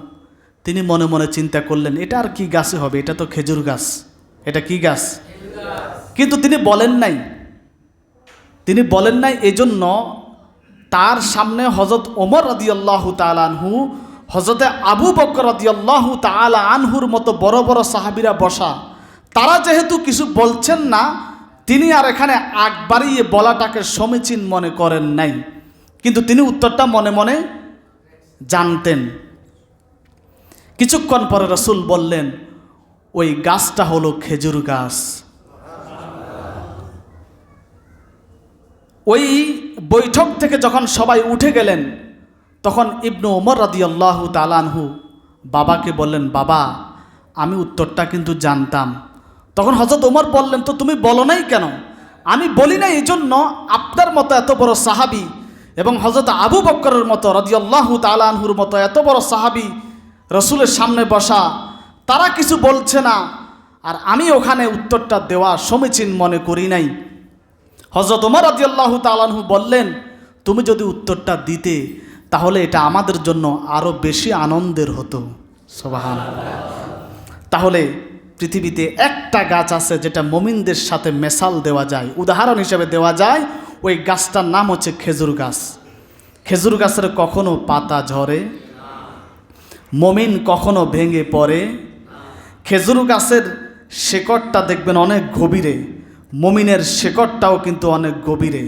তিনি মনে মনে চিন্তা করলেন, এটা আর কি গাছে হবে, এটা তো খেজুর গাছ, এটা কি গাছ? কিন্তু তিনি বলেন নাই, তিনি বলেন নাই। এজন্য তার সামনে হযরত ওমর রাদিয়াল্লাহু তাআলা আনহু, হযরতে আবু বকর রাদিয়াল্লাহু তাআলা আনহুর মতো বড় বড় সাহাবীরা বসা, তারা যেহেতু কিছু বলছেন না, তিনি আর এখানে আগ বাড়িয়ে বলাটাকে সমীচীন মনে করেন নাই, কিন্তু তিনি উত্তরটা মনে মনে জানতেন। কিছুক্ষণ পরে রাসূল বললেন, ওই গাছটা হলো খেজুর গাছ। ওই বৈঠক থেকে যখন সবাই উঠে গেলেন, তখন ইবনু ওমর রাদিয়াল্লাহু তাআলা আনহু বাবাকে বললেন, বাবা, আমি উত্তরটা কিন্তু জানতাম। তখন হযরত ওমর বললেন, তো তুমি বলো নাই কেন? আমি বলি নাই এই জন্য আপনার মতো এত বড় সাহাবী এবং হযরত আবু বকরের মতো রাদিয়াল্লাহু তাআলা আনহুর মতো এত বড় সাহাবী রসুলের সামনে বসা, তারা কিছু বলছে না, আর আমি ওখানে উত্তরটা দেওয়া সমীচীন মনে করি নাই। হযরত ওমর রাদিয়াল্লাহু তাআলা আনহু বললেন, তুমি যদি উত্তরটা দিতে তাহলে এটা আমাদের জন্য আরও বেশি আনন্দের হতো। সুবহানাল্লাহ। তাহলে পৃথিবীতে একটা গাছ আছে যেটা মুমিনদের সাথে মেসাল দেওয়া যায়, উদাহরণ হিসেবে দেওয়া যায়, ওই গাছটার নাম হচ্ছে খেজুর গাছ। খেজুর গাছের কখনো পাতা ঝরে, মুমিন কখনো ভেঙে পড়ে। খেজুর গাছের শেকড়টা দেখবেন অনেক গভীরে, মুমিনের শেকড়টাও কিন্তু অনেক গভীরে।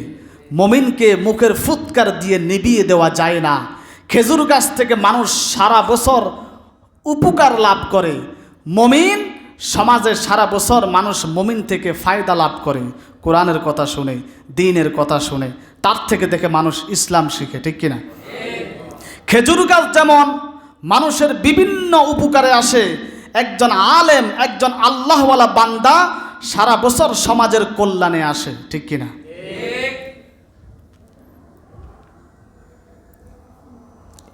মুমিনকে মুখের ফুৎকার দিয়ে নিভিয়ে দেওয়া যায় না। খেজুর গাছ থেকে মানুষ সারা বছর উপকার লাভ করে। মুমিন সমাজে সারা বছর মানুষ মুমিন থেকে ফায়দা লাভ করে, কোরআনের কথা শুনে, দ্বীনের কথা শুনে, তার থেকে দেখে মানুষ ইসলাম শিখে, ঠিক কিনা? খেজুর গাছ যেমন মানুষের বিভিন্ন উপকারে আসে, একজন আলেম, একজন আল্লাহওয়ালা বান্দা সারা বছর সমাজের কল্যাণে আসে, ঠিক কিনা?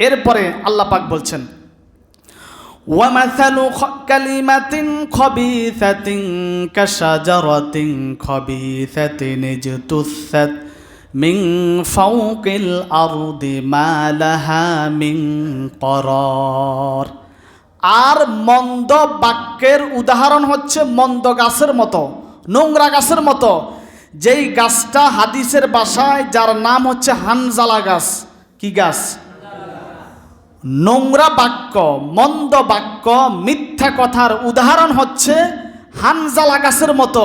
এরপরে আল্লাহ পাক বলছেন, وَمَثَلُ كَلِمَةٍ خَبِيثَةٍ كَشَجَرَةٍ خَبِيثَةٍ اجْتُثَّتْ مِنْ فَوْقِ الْأَرْضِ مَا لَهَا مِنْ قَرَارٍ। আর মন্দ বাক্যের উদাহরণ হচ্ছে মন্দ গাছের মতো, নোংরা গাছের মতো, যেই গাছটা হাদিসের ভাষায় যার নাম হচ্ছে হানজালা গাছ। কি গাছ? নোংরা বাক্য, মন্দ বাক্য, মিথ্যা কথার উদাহরণ হচ্ছে হানজালা গাছের মতো,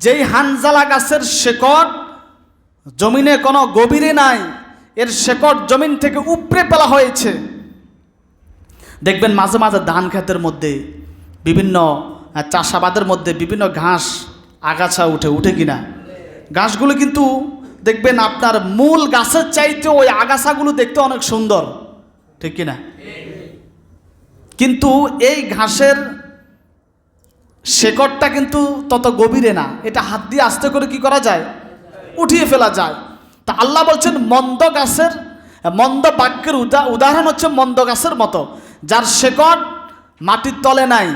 যেই হানজালা গাছের শেকড় জমিনে কোনো গভীরে নাই, এর শেকড় জমিন থেকে উপড়ে ফেলা হয়েছে। দেখবেন মাঝে মাঝে ধান ক্ষেতের মধ্যে, বিভিন্ন চাষাবাদের মধ্যে বিভিন্ন ঘাস আগাছা উঠে কিনা, ঘাসগুলো কিন্তু দেখবেন আপনার মূল গাছের চাইতে ওই আগাছাগুলো দেখতে অনেক সুন্দর, ঠিক কিনা? কিন্তু এই ঘাসের শেকড়টা কিন্তু তত গভীরে না, এটা হাত দিয়ে আস্তে করে কি করা যায়? উঠিয়ে ফেলা যায়। তা আল্লাহ বলছেন মন্দ গাছের, মন্দ বাক্যের উদাহরণ হচ্ছে মন্দ গাছের মতো, যার শেকড় মাটির তলে নাই।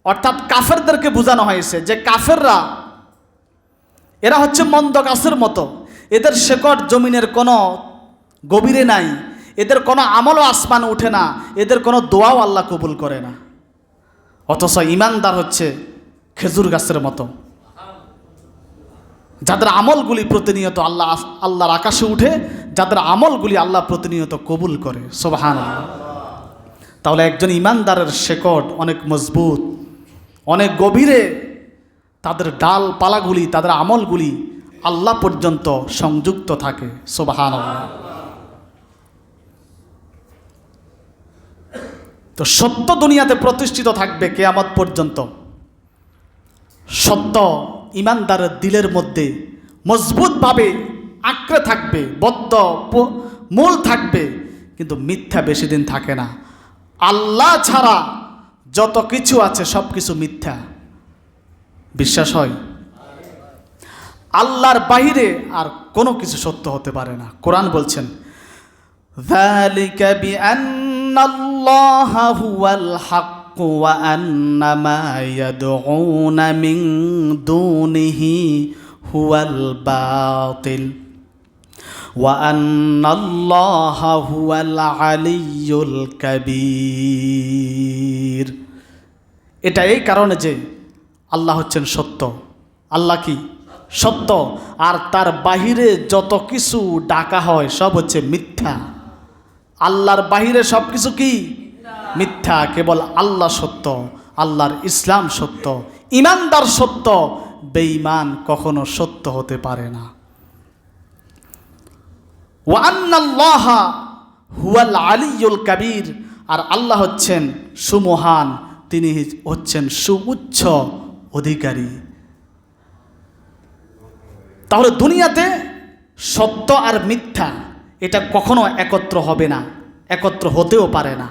অর্থাৎ কাফেরদেরকে বোঝানো হয়েছে যে কাফেররা এরা হচ্ছে মন্দ গাছের মতো, এদের শেকড় জমিনের কোনো গভীরে নাই, এদের কোনো আমলও আসমান উঠে না, এদের কোনো দোয়াও আল্লাহ কবুল করে না। অথচ ইমানদার হচ্ছে খেজুর গাছের মতো, যাদের আমলগুলি প্রতিনিয়ত আল্লাহর আকাশে উঠে, যাদের আমলগুলি আল্লাহ প্রতিনিয়ত কবুল করে। সুবহানাল্লাহ। তাহলে একজন ইমানদারের শেকড় অনেক মজবুত, অনেক গভীরে, তাদের ডাল পালাগুলি, তাদের আমলগুলি আল্লাহ পর্যন্ত সংযুক্ত থাকে। সুবহানাল্লাহ। তো সত্য দুনিয়াতে প্রতিষ্ঠিত থাকবে কিয়ামত পর্যন্ত। সত্য ইমানদারের দিলের মধ্যে মজবুতভাবে আঁকড়ে থাকবে, বদ্ধ মূল থাকবে, কিন্তু মিথ্যা বেশি দিন থাকে না। আল্লাহ ছাড়া যত কিছু আছে সব কিছু মিথ্যা, বিশ্বাস হয়? আল্লাহর বাহিরে আর কোনো কিছু সত্য হতে পারে না। কোরআন বলছেন, যালিকা বিআন্নাল্লাহা হুয়াল হক ওয়া আন্না মা ইয়াদউনা মিন দুনিহি হুয়াল বাতিল ওয়া আন্নাল্লাহা হুয়াল আলিয়্যুল কাবীর। এটা এই কারণে যে আল্লাহ হচ্ছেন সত্য। আল্লাহ কি? সত্য। আর তার বাহিরে যত কিছু ডাকা হয় সব হচ্ছে মিথ্যা। আল্লাহর বাহিরে সব কিছু কি? মিথ্যা। কেবল আল্লাহ সত্য, আল্লাহর ইসলাম সত্য, ইমানদার সত্য, বেঈমান কখনো সত্য হতে পারে না। ওয়া আন্নাল্লাহা হুয়াল আলিয়্যুল কাবীর। আর আল্লাহ হচ্ছেন সুমহান, তিনি হচ্ছেন সুউচ্চ অধিকারী। তাহলে দুনিয়াতে সত্য আর মিথ্যা এটা কখনো একত্র হবে না, একত্র হতেও পারে না।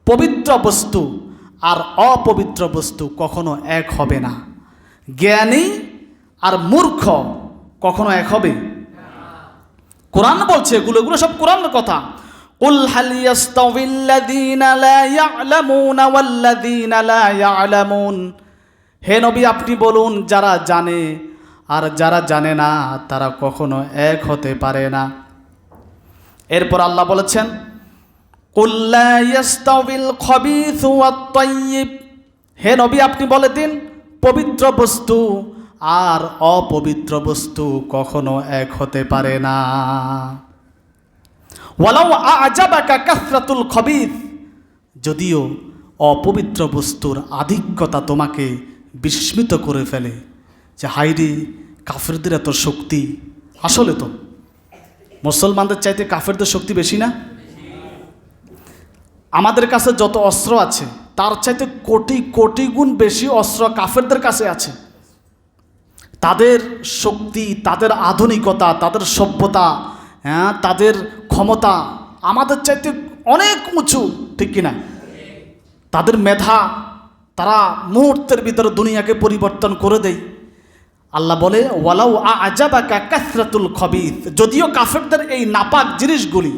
পবিত্র বস্তু আর অপবিত্র বস্তু কখনো এক হবে না। জ্ঞানী আর মূর্খ কখনো এক হবে? কোরআন বলছে, এগুলো সব কোরআনের কথা। কুল হাল ইয়াস্তাউইল্লাযীনা লা ইয়া'লামুনা ওয়াল্লাযীনা লা ইয়া'লামুন, হে নবী আপনি বলুন, যারা জানে আর যারা জানে না তারা কখনো এক হতে পারে না। এরপর আল্লাহ বলেছেন, কুল লা ইয়াস্তাউইল খাবীসু ওয়াত তাইয়্যিব, হে নবী আপনি বলে দিন, পবিত্র বস্তু আর অপবিত্র বস্তু কখনো এক হতে পারে না। ওয়ালাউ আ'জাবাকা কাসরাতুল খাবীস, যদিও অপবিত্র বস্তুর আধিক্যতা তোমাকে বিস্মিত করে ফেলে, যে হাইরে কাফেরদের এত শক্তি। আসলে তো মুসলমানদের চাইতে কাফেরদের শক্তি বেশি না? আমাদের কাছে যত অস্ত্র আছে তার চাইতে কোটি কোটি গুণ বেশি অস্ত্র কাফেরদের কাছে আছে। তাদের শক্তি, তাদের আধুনিকতা, তাদের সভ্যতা, হ্যাঁ, তাদের ক্ষমতা আমাদের চাইতে অনেক উঁচু, ঠিক কিনা? তাদের মেধা, তারা মুহূর্তের ভিতরে দুনিয়াকে পরিবর্তন করে দেয়। আল্লাহ বলে, ওয়ালাউ আ'জাবাকা কাসরাতুল খাবীস, যদিও কাফেরদের এই নাপাক জিনিসগুলি,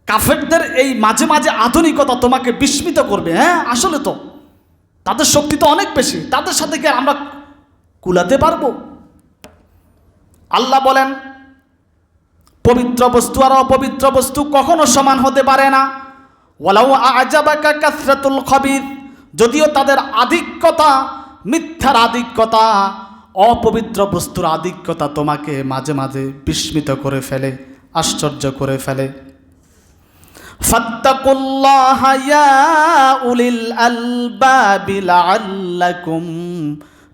কাফেরদের এই মাঝে মাঝে আধুনিকতা তোমাকে বিস্মিত করবে। হ্যাঁ, আসলে তো তাদের শক্তি তো অনেক বেশি, তাদের সাথে কি আমরা কুলাতে পারবো? আল্লাহ বলেন, পবিত্র বস্তু আর অপবিত্র বস্তু কখনো সমান হতে পারে না। ওয়ালাউ আ'জাবাকা কাসরাতুল খাবীস, যদিও তাদের আধিক্যতা, মিথ্যার আধিক্যতা, অপবিত্র বস্তুর আধিক্যতা তোমাকে মাঝে মাঝে বিস্মিত করে ফেলে, আশ্চর্য করে ফেলে। ফাত্তাকুল্লাহা ইয়া উলিল আলবাবি লাআল্লাকুম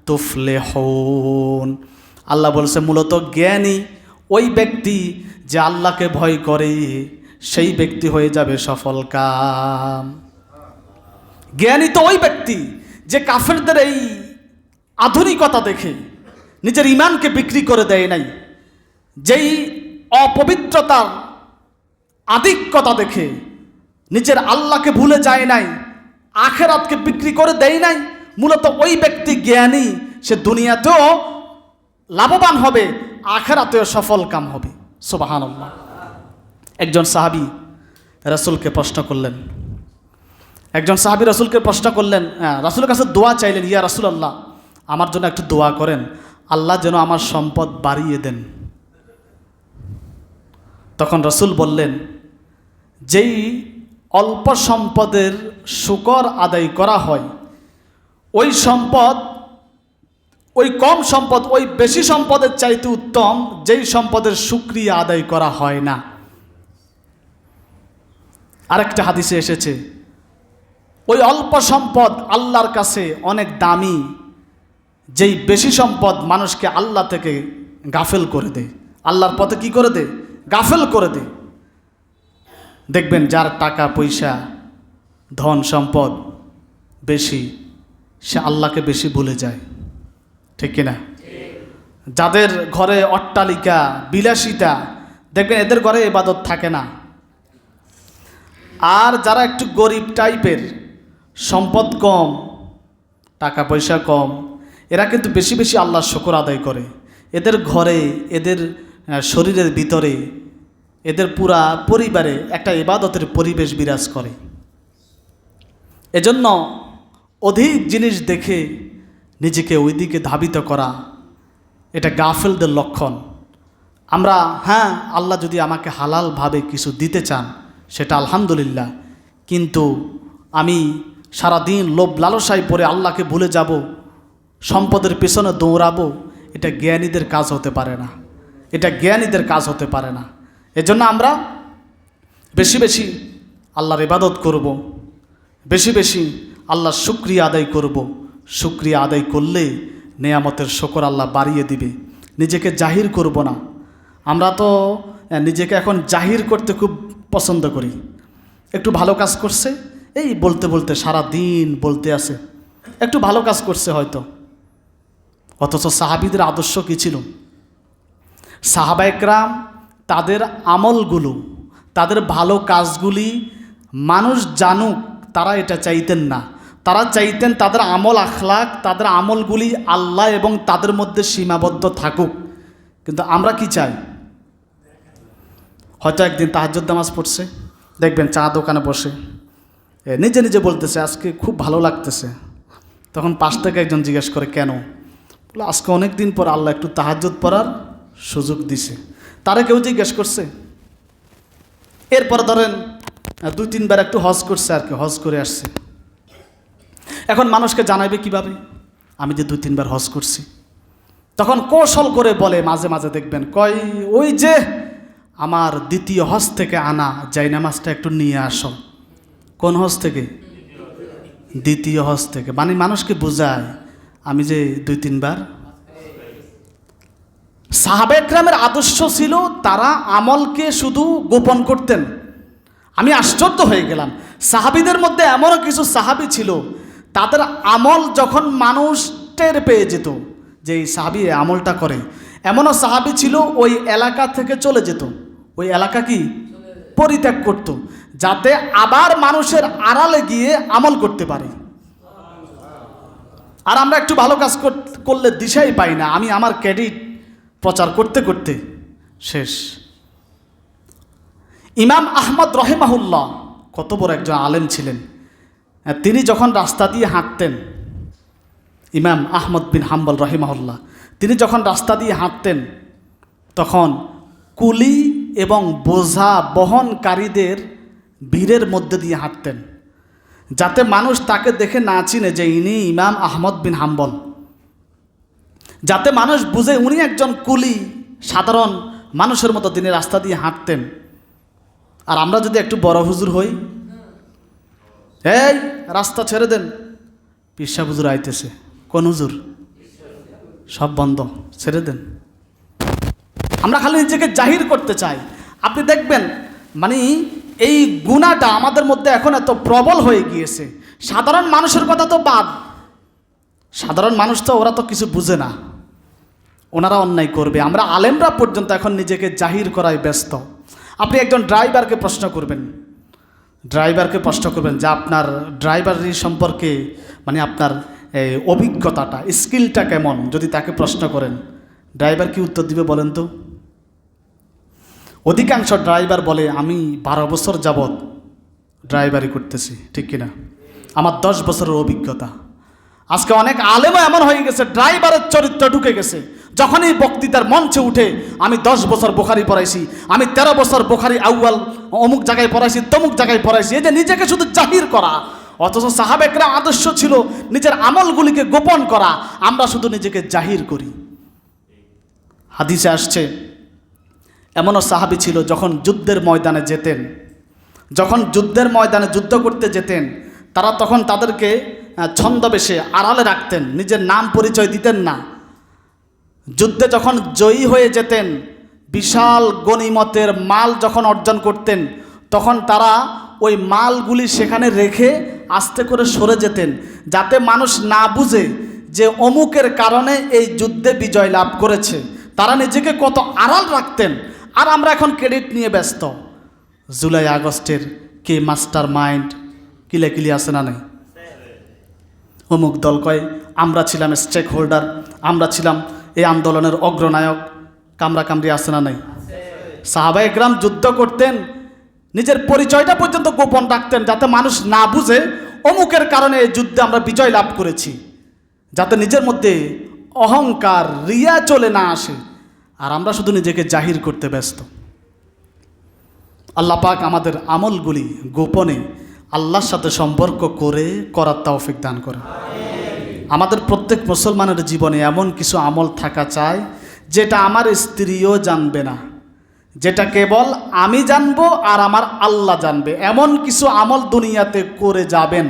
তুফলিহুন, আল্লাহ বলছে মূলত জ্ঞানী ওই ব্যক্তি যে আল্লাহকে ভয় করে, সেই ব্যক্তি হয়ে যাবে সফল কাম। জ্ঞানী তো ওই ব্যক্তি যে কাফেরদের এই আধুনিকতা দেখে নিজের ঈমানকে বিক্রি করে দেয় নাই, যেই অপবিত্রতার আধিক্যতা দেখে নিজের আল্লাহকে ভুলে যায় নাই, আখেরাতকে বিক্রি করে দেয় নাই। মূলত ওই ব্যক্তি জ্ঞানী, সে দুনিয়াতেও লাভবান হবে, আখেরাতেও সফল কাম হবে। সুবহানাল্লাহ। একজন সাহাবী রাসূলকে প্রশ্ন করলেন, রাসূলের কাছে দোয়া চাইলেন, ইয়া রাসূলুল্লাহ আমার জন্য একটু দোয়া করেন, আল্লাহ যেন আমার সম্পদ বাড়িয়ে দেন। তখন রাসূল বললেন, যেই অল্প সম্পদের শুকর আদায় করা হয়, ওই সম্পদ, ওই কম সম্পদ ওই বেশি সম্পদের চাইতে উত্তম যেই সম্পদের শুকরিয়া আদায় করা হয় না। আরেকটা হাদিসে এসেছে, ওই অল্প সম্পদ আল্লাহর কাছে অনেক দামি, যেই বেশি সম্পদ মানুষকে আল্লাহ থেকে গাফেল করে দেয়, আল্লাহর পথে কি করে দেয়? গাফেল করে দেয়। দেখবেন যার টাকা পয়সা, ধন সম্পদ বেশি, সে আল্লাহকে বেশি ভুলে যায়, ঠিক কিনা? যাদের ঘরে অট্টালিকা, বিলাসিতা, দেখবেন এদের ঘরে ইবাদত থাকে না। আর যারা একটু গরিব টাইপের, সম্পদ কম, টাকা পয়সা কম, এরা কিন্তু বেশি বেশি আল্লাহর শুকর আদায় করে। এদের ঘরে, এদের শরীরের ভিতরে, এদের পুরা পরিবারে একটা ইবাদতের পরিবেশ বিরাজ করে। এজন্য অধিক জিনিস দেখে নিজেকে ওই দিকে ধাবিত করা, এটা গাফেলদের লক্ষণ। আমরা, হ্যাঁ, আল্লাহ যদি আমাকে হালালভাবে কিছু দিতে চান সেটা আলহামদুলিল্লাহ, কিন্তু আমি সারাদিন লোভ লালসায় পড়ে আল্লাহকে ভুলে যাব, সম্পদের পেছনে দৌড়াবো, এটা জ্ঞানীদের কাজ হতে পারে না, এটা জ্ঞানীদের কাজ হতে পারে না। এজন্য আমরা বেশি বেশি আল্লাহর ইবাদত করব, বেশি বেশি আল্লাহর শুকরিয়া আদায় করব। শুকরিয়া আদায় করলে নেয়ামতের শুকর আল্লাহ বাড়িয়ে দিবে। নিজেকে জাহির করব না। আমরা তো নিজেকে এখন জাহির করতে খুব পছন্দ করি। একটু ভালো কাজ করছে, এই বলতে বলতে সারা দিন বলতে আছে, একটু ভালো কাজ করছে হয়তো। অথচ সাহাবীদের আদর্শ কী ছিল? সাহাবায়ে কেরাম তাদের আমলগুলো, তাদের ভালো কাজগুলি মানুষ জানুক, তারা এটা চাইতেন না। তারা চাইতেন তাদের আমল আখলাক, তাদের আমলগুলি আল্লাহ এবং তাদের মধ্যে সীমাবদ্ধ থাকুক। কিন্তু আমরা কি চাই? হয়তো একদিন তাহাজ্জুদ নামাজ পড়ছে, দেখবেন চা দোকানে বসে নিজে নিজে বলতেছে আজকে খুব ভালো লাগতেছে। তখন পাশ থেকে একজন জিজ্ঞেস করে কেন? বলে আজকে অনেক দিন পর আল্লাহ একটু তাহাজ্জুদ পড়ার সুযোগ দিছে। তারা কেউ জিজ্ঞেস করছে। এরপর ধরেন 2-3 বার একটু হজ করছে আর কি, হজ করে আসছে। এখন মানুষকে জানাইবে কিভাবে আমি যে 2-3 বার হজ করছি? তখন কৌশল করে বলে, মাঝে মাঝে দেখবেন কয় ওই যে আমার দ্বিতীয় হজ থেকে আনা জায়নামাজটা একটু নিয়ে আসো। কোন হজ থেকে? দ্বিতীয় হজ থেকে। মানে মানুষকে বোঝায় আমি যে 2-3 বার। সাহাবা একরামের আদর্শ ছিল তারা আমলকে শুধু গোপন করতেন। আমি আশ্চর্য হয়ে গেলাম, সাহাবীদের মধ্যে এমনও কিছু সাহাবী ছিল তাদের আমল যখন মানুষ টের পেয়ে যেত যে এই সাহাবী আমলটা করে, এমনও সাহাবী ছিল ওই এলাকা থেকে চলে যেত, ওই এলাকা কি পরিত্যাগ করত, যাতে আবার মানুষের আড়ালে গিয়ে আমল করতে পারে। আর আমরা একটু ভালো কাজ করলে দিশাই পাই না, আমি আমার ক্রেডিট প্রচার করতে করতে শেষ। ইমাম আহমদ রহিমাহুল্লাহ কত বড় একজন আলেম ছিলেন। তিনি যখন রাস্তা দিয়ে হাঁটতেন, ইমাম আহমদ বিন হাম্বল রহিমাহুল্লাহ, তিনি যখন রাস্তা দিয়ে হাঁটতেন তখন কুলি এবং বোঝা বহনকারীদের ভিড়ের মধ্যে দিয়ে হাঁটতেন, যাতে মানুষ তাকে দেখে না চিনে যে ইনি ইমাম আহমদ বিন হাম্বল, যাতে মানুষ বুঝে উনি একজন কুলি সাধারণ মানুষের মতো তিনি রাস্তা দিয়ে হাঁটতেন। আর আমরা যদি একটু বড় হুজুর হই, এই রাস্তা ছেড়ে দেন, পীর সাহেব হুজুর আইতেছে। কোন হুজুর? সব বন্ধ, ছেড়ে দেন। আমরা খালি নিজেকে জাহির করতে চাই। আপনি দেখবেন মানে এই গুণাটা আমাদের মধ্যে এখন এত প্রবল হয়ে গিয়েছে। সাধারণ মানুষের কথা তো বাদ, সাধারণ মানুষ তো ওরা তো কিছু বুঝে না, ওনারা অন্যায় করবে। আমরা আলেমরা পর্যন্ত এখন নিজেকে জাহির করায় ব্যস্ত। আপনি একজন ড্রাইভারকে প্রশ্ন করবেন, যে আপনার ড্রাইভারি সম্পর্কে মানে আপনার অভিজ্ঞতাটা, স্কিলটা কেমন, যদি তাকে প্রশ্ন করেন, ড্রাইভার কি উত্তর দিবে বলেন তো? অধিকাংশ ড্রাইভার বলে আমি 12 বছর যাবৎ ড্রাইভারি করতেছি, ঠিক কিনা? আমার 10 বছরের অভিজ্ঞতা। আজকে অনেক আলেমও এমন হয়ে গেছে, ড্রাইভারের চরিত্র ঢুকে গেছে। যখনই বক্তৃতার মঞ্চে উঠে আমি 10 বছর বোখারি পড়াইছি, আমি 13 বছর বোখারি আউয়াল অমুক জায়গায় পড়াইছি, তমুক জায়গায় পড়াইছি, এই যে নিজেকে শুধু জাহির করা। অথচ সাহাবা একরাম আদর্শ ছিল নিজের আমলগুলিকে গোপন করা। আমরা শুধু নিজেকে জাহির করি। হাদিসে আসছে এমনও সাহাবী ছিল যখন যুদ্ধের ময়দানে যেতেন, যখন যুদ্ধের ময়দানে যুদ্ধ করতে যেতেন, তারা তখন তাদেরকে ছন্দবেশে আড়ালে রাখতেন, নিজের নাম পরিচয় দিতেন না। যুদ্ধে যখন জয়ী হয়ে যেতেন, বিশাল গনিমতের মাল যখন অর্জন করতেন, তখন তারা ওই মালগুলি সেখানে রেখে আস্তে করে সরে যেতেন, যাতে মানুষ না বুঝে যে অমুকের কারণে এই যুদ্ধে বিজয় লাভ করেছে। তারা নিজেকে কত আড়াল রাখতেন। আর আমরা এখন ক্রেডিট নিয়ে ব্যস্ত। জুলাই আগস্টের কে মাস্টার মাইন্ড কিলাকিলি আছে না নাই? অমুক দল কয় আমরা ছিলাম স্টেক হোল্ডার, আমরা ছিলাম এই আন্দোলনের অগ্রনায়ক, কামড়াকামড়ি আছে না নাই? সাহাবা একরাম যুদ্ধ করতেন, নিজের পরিচয়টা পর্যন্ত গোপন রাখতেন, যাতে মানুষ না বুঝে অমুকের কারণে এই যুদ্ধে আমরা বিজয় লাভ করেছি, যাতে নিজের মধ্যে অহংকার রিয়া চলে না আসে। আর আমরা শুধু নিজেকে জাহির করতে ব্যস্ত। আল্লাহ পাক আমাদের আমলগুলি গোপনে আল্লাহর সাথে সম্পর্ক করে করার তৌফিক দান করে। আমাদের প্রত্যেক মুসলমানের জীবনে এমন কিছু আমল থাকা চাই যেটা আমার স্ত্রীও জানবে না, যেটা কেবল আমি জানবো আর আমার আল্লাহ জানবে। এমন কিছু আমল দুনিয়াতে করে যাবেন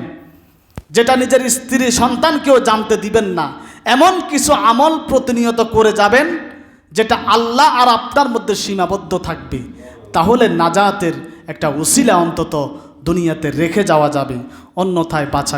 যেটা নিজের স্ত্রী সন্তানকেও জানতে দিবেন না। এমন কিছু আমল প্রতিনিয়ত করে যাবেন যেটা আল্লাহ আর আপনার মধ্যে সীমাবদ্ধ থাকবে। তাহলে নাজাতের একটা উসিলা অন্তত দুনিয়াতে রেখে যাওয়া যাবে, অন্যথায় বাছা